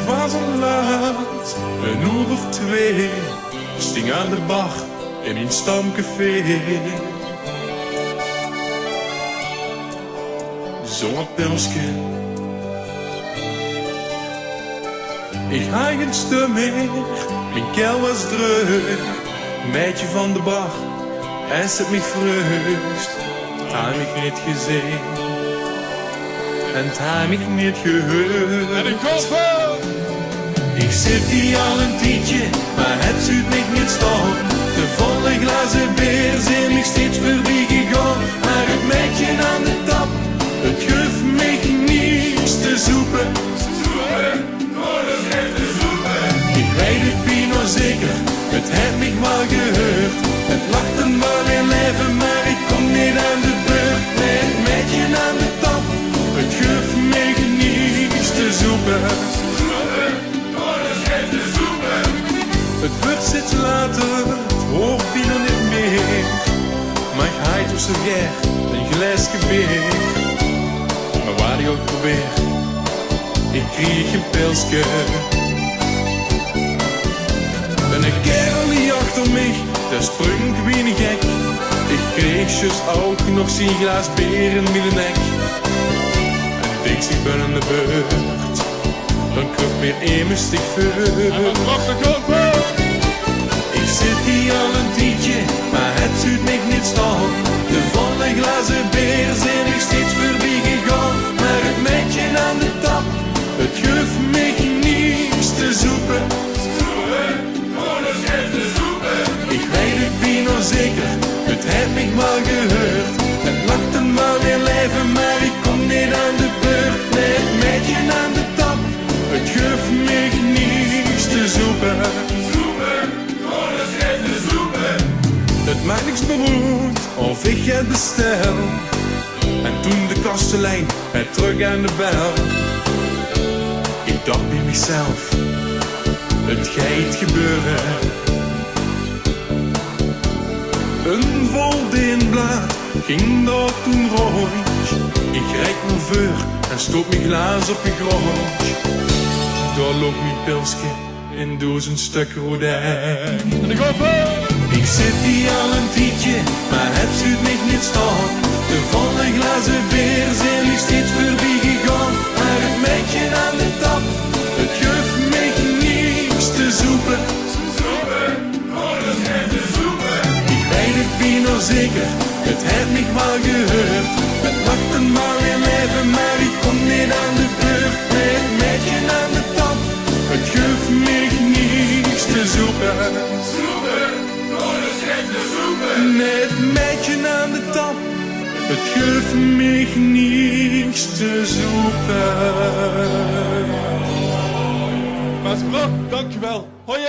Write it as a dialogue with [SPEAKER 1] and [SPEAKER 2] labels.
[SPEAKER 1] was al laat, 1 uur of 2, sting aan de bar in mijn stamcafé. Zo'n pilsje, ik had geen stem meer, mijn keel was druk. Meidje van de bar, en zet mij vreugd. Hij mich niet gezien, en hij mich niet gehoord.
[SPEAKER 2] En ik koffer!
[SPEAKER 1] Ik zit hier al een tijdje, maar het zuurt mich niet staan. De volle glazen beer zijn mich steeds voorbij gegaan. Maar het meidje aan de tap, het geeft mich niets te zoeken. Ik weet het bijna zeker, het heeft mich wel gehoord. Het lacht en wel in leven, maar ik kom niet aan de beurt. Nee, het meidje aan de tap, het geeft mich niets te zoeken. Het wordt steeds later, het hoort bijna niet meer. Maar hij doet zo graag een glaasje bier. Maar waar ik ook probeer, ik kreeg een pilsje. En een kerel die achter mij, dat sprong wie niet gek. Ik kreeg juist ook nog zijn glaas bier in mijn nek. En ik denk zich binnen de beurt, dan kroop weer eemestig vuur.
[SPEAKER 2] En wat mag de koffer?
[SPEAKER 1] Ik zit hier al een tijdje, maar het zuurt mich niet staan. De volle glazen beer zijn ik steeds voorbij gegaan. Maar het meidje aan de tap, het geeft mich niets te zoeken. Ik weet het bijna zeker, het heeft mich wel gehoord. Het lacht en wel weer leven, maar ik kom niet aan de beurt. Nee, het meidje aan de tap, het geeft mich niets te zoeken. Het maakt niks beroerd of ik het bestel. En toen de kastelein het terug aan de bel. Ik dacht bij mezelf, het gaat gebeuren. Een voldeenblad ging daar toen rond. Ik reik me voor en stoot mijn glaas op de grond. Daar loopt mijn pilsje in 1000 stuk rodijn.
[SPEAKER 2] En de koffer!
[SPEAKER 1] Ik zit hier al een tijdje, maar het zuurt mich niet staan. De volle glazen beer zijn mich steeds voorbij gegaan. Maar het meidje aan de tap, het geeft mich niets te zoeken. Ik weet het bijna zeker, het heeft mich wel gehoord. Het lacht en wel weer leven, maar ik kom niet aan de beurt. Nee, het meidje aan de tap, het geeft mich niets te zoeken. Nee, het meidje aan de tap, het geeft mich niets te zoeken.
[SPEAKER 2] Maas Brok, dankjewel. Hoi!